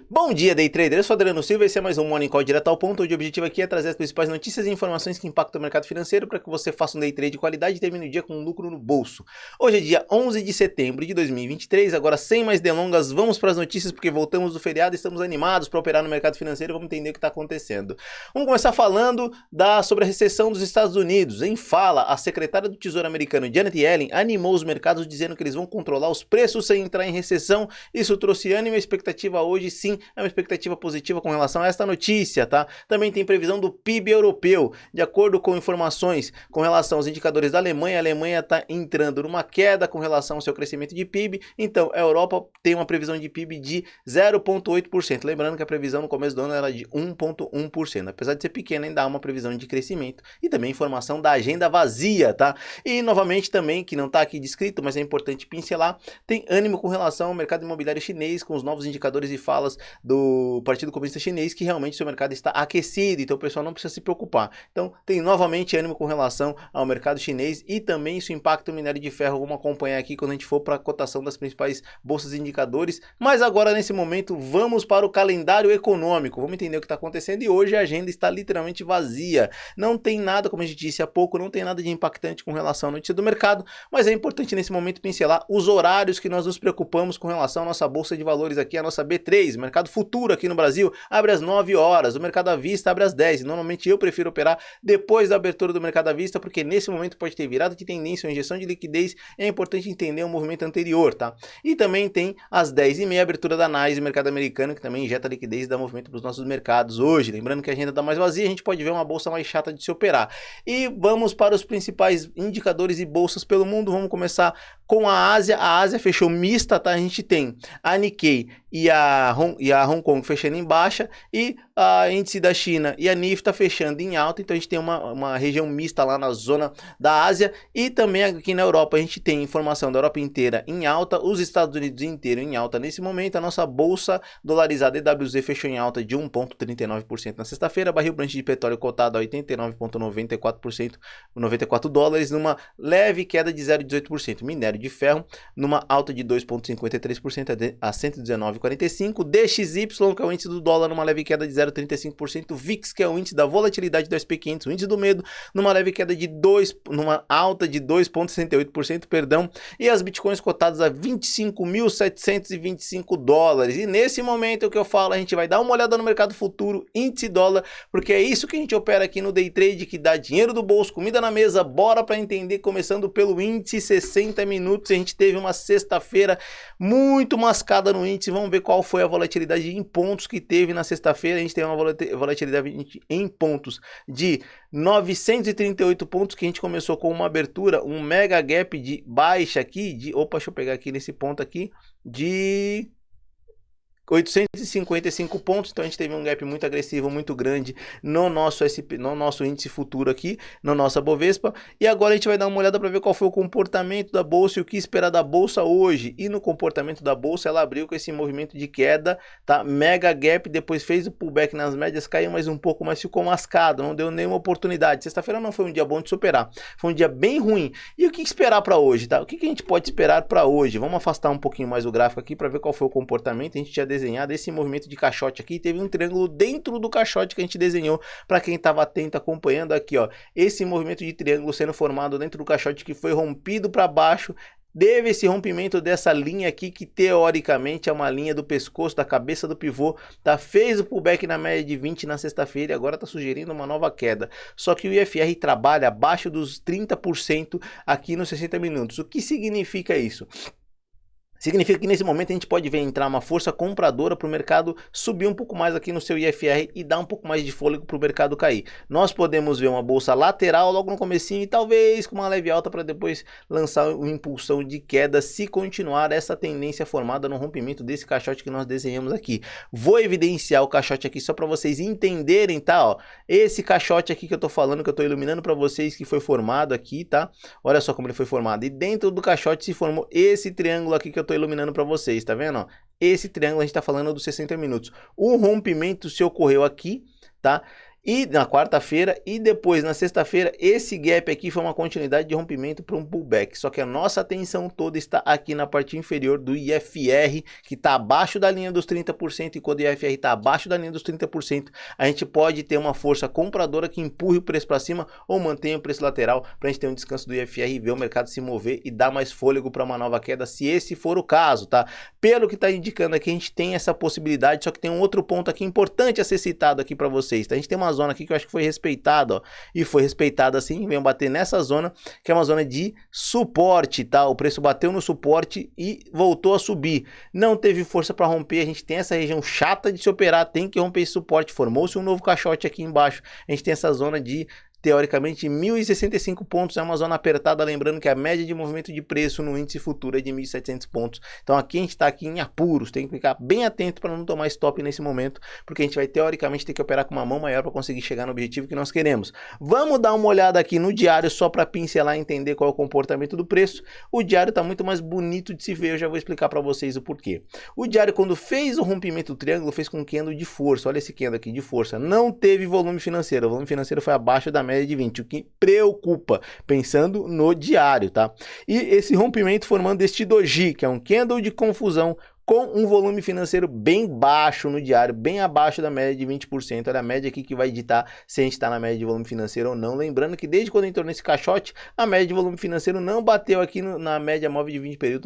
Bom dia, Day Trader. Eu sou Adriano Silva e esse é mais um Morning Call direto ao ponto, onde o objetivo aqui é trazer as principais notícias e informações que impactam o mercado financeiro para que você faça um Day Trade de qualidade e termine o dia com um lucro no bolso. Hoje é dia 11 de setembro de 2023, agora sem mais delongas, vamos para as notícias porque voltamos do feriado e estamos animados para operar no mercado financeiro e vamos entender o que está acontecendo. Vamos começar falando sobre a recessão dos Estados Unidos. Em fala, a secretária do Tesouro americano Janet Yellen animou os mercados dizendo que eles vão controlar os preços sem entrar em recessão. Isso trouxe ânimo e expectativa hoje, sim, é uma expectativa positiva com relação a esta notícia, tá? Também tem previsão do PIB europeu. De acordo com informações com relação aos indicadores da Alemanha, a Alemanha está entrando numa queda com relação ao seu crescimento de PIB, então a Europa tem uma previsão de PIB de 0,8%. Lembrando que a previsão no começo do ano era de 1,1%. Apesar de ser pequena, ainda há uma previsão de crescimento. E também informação da agenda vazia, tá? E novamente também, que não está aqui descrito, mas é importante pincelar, tem ânimo com relação ao mercado imobiliário chinês, com os novos indicadores e falas do Partido Comunista Chinês, que realmente o seu mercado está aquecido, então o pessoal não precisa se preocupar. Então tem novamente ânimo com relação ao mercado chinês e também isso impacta o minério de ferro. Vamos acompanhar aqui quando a gente for para a cotação das principais bolsas e indicadores. Mas agora nesse momento vamos para o calendário econômico, vamos entender o que está acontecendo e hoje a agenda está literalmente vazia. Não tem nada, como a gente disse há pouco, não tem nada de impactante com relação à notícia do mercado, mas é importante nesse momento pincelar os horários que nós nos preocupamos com relação à nossa bolsa de valores aqui, a nossa B3, o mercado futuro aqui no Brasil abre às 9 horas, o mercado à vista abre às 10. Normalmente eu prefiro operar depois da abertura do mercado à vista, porque nesse momento pode ter virada de tendência ou injeção de liquidez, é importante entender o movimento anterior, tá? E também tem às 10h30 a abertura da NYSE, o mercado americano, que também injeta liquidez e dá movimento para os nossos mercados hoje. Lembrando que a agenda está mais vazia, a gente pode ver uma bolsa mais chata de se operar. E vamos para os principais indicadores e bolsas pelo mundo. Vamos começar com a Ásia. A Ásia fechou mista, tá? A gente tem a Nikkei e a Hong Kong fechando em baixa e a índice da China e a NIF está fechando em alta, então a gente tem uma região mista lá na zona da Ásia. E também aqui na Europa a gente tem informação da Europa inteira em alta, os Estados Unidos inteiro em alta nesse momento. A nossa bolsa dolarizada EWZ fechou em alta de 1,39% na sexta-feira, barril Brent de petróleo cotado a 89,94%, 94 dólares, numa leve queda de 0,18%, minério de ferro numa alta de 2,53% a 119,45%, DXY, que é o índice do dólar, numa leve queda de 0,35%, VIX, que é o índice da volatilidade do SP500, o índice do medo, numa leve queda de numa alta de 2,68%, perdão, e as bitcoins cotadas a 25.725 dólares. E nesse momento o que eu falo, a gente vai dar uma olhada no mercado futuro, índice dólar, porque é isso que a gente opera aqui no Day Trade, que dá dinheiro do bolso, comida na mesa. Bora para entender, começando pelo índice 60 minutos. A gente teve uma sexta-feira muito mascada no índice. Vamos ver qual foi a volatilidade em pontos que teve na sexta-feira. A gente teve uma volatilidade em pontos de 938 pontos, que a gente começou com uma abertura, um mega gap de baixa aqui, deixa eu pegar aqui nesse ponto aqui, de 855 pontos, então a gente teve um gap muito agressivo, muito grande no nosso índice futuro aqui, na nossa Bovespa. E agora a gente vai dar uma olhada para ver qual foi o comportamento da bolsa e o que esperar da bolsa hoje. E no comportamento da bolsa, ela abriu com esse movimento de queda, tá? Mega gap, depois fez o pullback nas médias, caiu mais um pouco, mas ficou mascado, não deu nenhuma oportunidade. Sexta-feira não foi um dia bom de superar, foi um dia bem ruim. E o que esperar para hoje, tá? O que a gente pode esperar para hoje? Vamos afastar um pouquinho mais o gráfico aqui para ver qual foi o comportamento. A gente já desenhado esse movimento de caixote aqui, teve um triângulo dentro do caixote que a gente desenhou para quem estava atento acompanhando aqui, ó, esse movimento de triângulo sendo formado dentro do caixote que foi rompido para baixo. Teve esse rompimento dessa linha aqui, que teoricamente é uma linha do pescoço, da cabeça do pivô, tá? Fez o pullback na média de 20 na sexta-feira e agora tá sugerindo uma nova queda. Só que o IFR trabalha abaixo dos 30% aqui nos 60 minutos. O que significa isso? Significa que nesse momento a gente pode ver entrar uma força compradora para o mercado subir um pouco mais aqui no seu IFR e dar um pouco mais de fôlego para o mercado cair. Nós podemos ver uma bolsa lateral logo no comecinho e talvez com uma leve alta para depois lançar uma impulsão de queda se continuar essa tendência formada no rompimento desse caixote que nós desenhamos aqui. Vou evidenciar o caixote aqui só para vocês entenderem, tá? Ó, esse caixote aqui que eu tô falando, que eu tô iluminando para vocês, que foi formado aqui, tá? Olha só como ele foi formado. E dentro do caixote se formou esse triângulo aqui que eu tô iluminando para vocês, tá vendo? Esse triângulo a gente tá falando dos 60 minutos. O rompimento se ocorreu aqui, tá? E na quarta-feira e depois na sexta-feira, esse gap aqui foi uma continuidade de rompimento para um pullback. Só que a nossa atenção toda está aqui na parte inferior do IFR, que está abaixo da linha dos 30%, e quando o IFR está abaixo da linha dos 30%, a gente pode ter uma força compradora que empurre o preço para cima ou mantenha o preço lateral para a gente ter um descanso do IFR e ver o mercado se mover e dar mais fôlego para uma nova queda, se esse for o caso, tá? Pelo que está indicando aqui, a gente tem essa possibilidade, só que tem um outro ponto aqui importante a ser citado aqui para vocês, tá? A gente tem uma zona aqui que eu acho que foi respeitada, ó, e foi respeitada assim, veio bater nessa zona, que é uma zona de suporte, tá? O preço bateu no suporte e voltou a subir, não teve força para romper, a gente tem essa região chata de se operar, tem que romper esse suporte, formou-se um novo caixote aqui embaixo, a gente tem essa zona de teoricamente 1.065 pontos, é uma zona apertada, lembrando que a média de movimento de preço no índice futuro é de 1.700 pontos, então aqui a gente está aqui em apuros, tem que ficar bem atento para não tomar stop nesse momento, porque a gente vai teoricamente ter que operar com uma mão maior para conseguir chegar no objetivo que nós queremos. Vamos dar uma olhada aqui no diário só para pincelar e entender qual é o comportamento do preço. O diário está muito mais bonito de se ver, eu já vou explicar para vocês o porquê. O diário, quando fez o rompimento do triângulo, fez com um candle de força, olha esse candle aqui de força, não teve volume financeiro, o volume financeiro foi abaixo da média de 20, o que preocupa, pensando no diário, tá? E esse rompimento formando este doji, que é um candle de confusão, com um volume financeiro bem baixo no diário, bem abaixo da média de 20%. Olha a média aqui que vai ditar se a gente está na média de volume financeiro ou não. Lembrando que desde quando entrou nesse caixote, a média de volume financeiro não bateu aqui na média móvel de 20 períodos,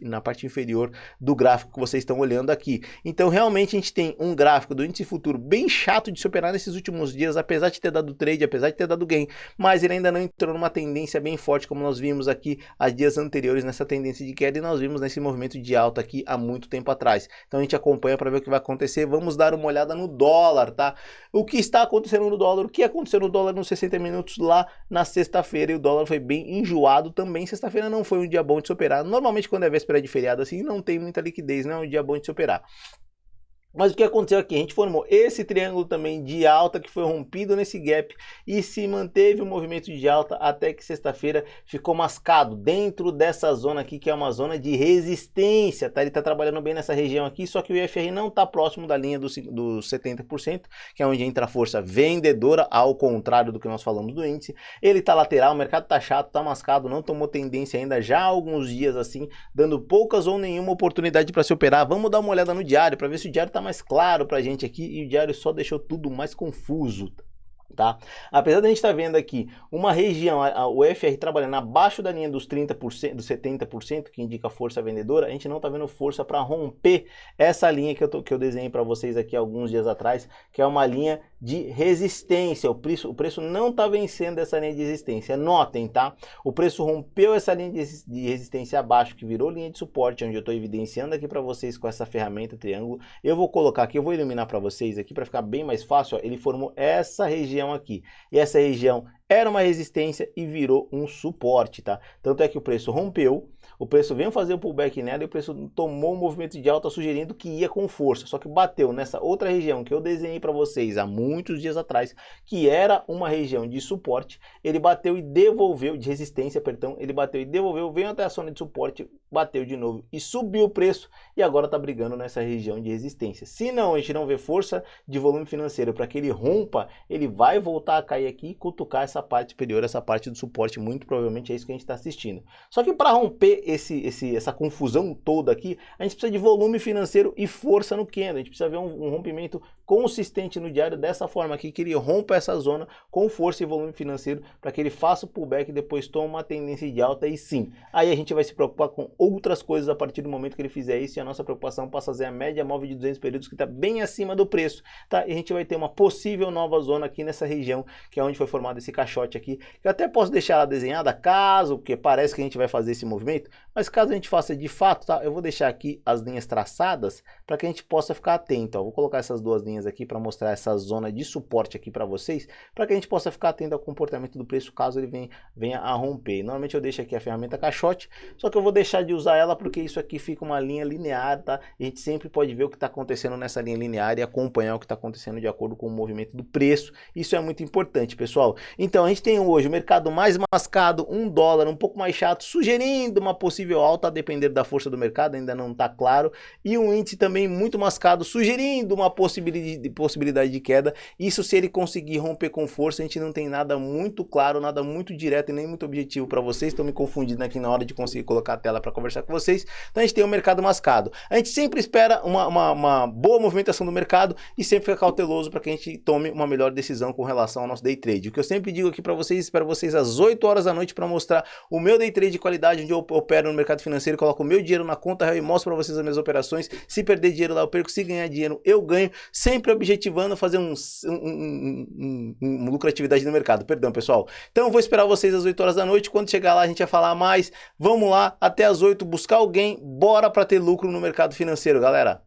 na parte inferior do gráfico que vocês estão olhando aqui. Então, realmente, a gente tem um gráfico do índice futuro bem chato de se operar nesses últimos dias, apesar de ter dado trade, apesar de ter dado gain, mas ele ainda não entrou numa tendência bem forte, como nós vimos aqui há dias anteriores nessa tendência de queda, e nós vimos nesse movimento de alta aqui há muito tempo atrás. Então a gente acompanha para ver o que vai acontecer. Vamos dar uma olhada no dólar, tá? O que está acontecendo no dólar? O que aconteceu no dólar nos 60 minutos lá na sexta-feira? E o dólar foi bem enjoado também. Sexta-feira não foi um dia bom de se operar. Normalmente quando é véspera de feriado assim, não tem muita liquidez, não é um dia bom de se operar. Mas o que aconteceu aqui? A gente formou esse triângulo também de alta que foi rompido nesse gap e se manteve o movimento de alta até que sexta-feira ficou mascado dentro dessa zona aqui, que é uma zona de resistência, tá? Ele tá trabalhando bem nessa região aqui, só que o IFR não tá próximo da linha dos 70%, que é onde entra a força vendedora, ao contrário do que nós falamos do índice. Ele tá lateral, o mercado tá chato, tá mascado, não tomou tendência ainda já há alguns dias assim, dando poucas ou nenhuma oportunidade para se operar. Vamos dar uma olhada no diário para ver se o diário tá mais claro pra gente aqui, e o diário só deixou tudo mais confuso, tá? Apesar de a gente estar vendo aqui uma região, o FR trabalhando abaixo da linha dos 30%, dos 70%, que indica força vendedora, a gente não está vendo força para romper essa linha que eu desenhei para vocês aqui alguns dias atrás, que é uma linha de resistência. O preço não está vencendo essa linha de resistência. Notem, tá? O preço rompeu essa linha de resistência abaixo, que virou linha de suporte, onde eu estou evidenciando aqui para vocês com essa ferramenta triângulo. Eu vou colocar aqui, eu vou iluminar para vocês aqui para ficar bem mais fácil, ó. Ele formou essa região aqui, e essa região era uma resistência e virou um suporte, tá? Tanto é que o preço rompeu, o preço veio fazer o pullback nela e o preço tomou um movimento de alta sugerindo que ia com força, só que bateu nessa outra região que eu desenhei para vocês há muitos dias atrás, que era uma região de suporte. Ele bateu e devolveu, de resistência, perdão, ele bateu e devolveu, veio até a zona de suporte, bateu de novo e subiu o preço, e agora tá brigando nessa região de resistência. Se não, a gente não vê força de volume financeiro para que ele rompa, ele vai voltar a cair aqui e cutucar essa parte superior, essa parte do suporte. Muito provavelmente é isso que a gente está assistindo. Só que para romper essa confusão toda aqui, a gente precisa de volume financeiro e força no candle. A gente precisa ver um rompimento consistente no diário dessa forma aqui, que ele rompa essa zona com força e volume financeiro, para que ele faça o pullback e depois tome uma tendência de alta, e sim, aí a gente vai se preocupar com outras coisas a partir do momento que ele fizer isso, e a nossa preocupação passa a ser a média móvel de 200 períodos, que está bem acima do preço, tá? E a gente vai ter uma possível nova zona aqui nessa região, que é onde foi formado esse caixote aqui, que eu até posso deixar ela desenhada caso, porque parece que a gente vai fazer esse movimento, mas caso a gente faça de fato, tá? Eu vou deixar aqui as linhas traçadas para que a gente possa ficar atento, ó. Vou colocar essas duas linhas aqui para mostrar essa zona de suporte aqui para vocês, para que a gente possa ficar atento ao comportamento do preço caso ele venha a romper. Normalmente eu deixo aqui a ferramenta caixote, só que eu vou deixar de usar ela porque isso aqui fica uma linha linear, tá? E a gente sempre pode ver o que está acontecendo nessa linha linear e acompanhar o que está acontecendo de acordo com o movimento do preço. Isso é muito importante, pessoal. Então a gente tem hoje o mercado mais mascado, $1 um pouco mais chato, sugerindo uma possível possível alta, a depender da força do mercado, ainda não está claro, e um índice também muito mascado, sugerindo uma possibilidade de queda. Isso se ele conseguir romper com força. A gente não tem nada muito claro, nada muito direto e nem muito objetivo para vocês. Estou me confundindo aqui na hora de conseguir colocar a tela para conversar com vocês. Então a gente tem um mercado mascado. A gente sempre espera uma boa movimentação do mercado e sempre fica cauteloso para que a gente tome uma melhor decisão com relação ao nosso day trade. O que eu sempre digo aqui para vocês, espero vocês às 8 horas da noite para mostrar o meu day trade de qualidade, onde eu opero no mercado financeiro, coloco o meu dinheiro na conta real e mostro para vocês as minhas operações. Se perder dinheiro lá eu perco, se ganhar dinheiro eu ganho, sempre objetivando fazer uma lucratividade no mercado, perdão pessoal. Então eu vou esperar vocês às 8 horas da noite, quando chegar lá a gente vai falar mais. Vamos lá, até às 8, buscar alguém, bora para ter lucro no mercado financeiro, galera.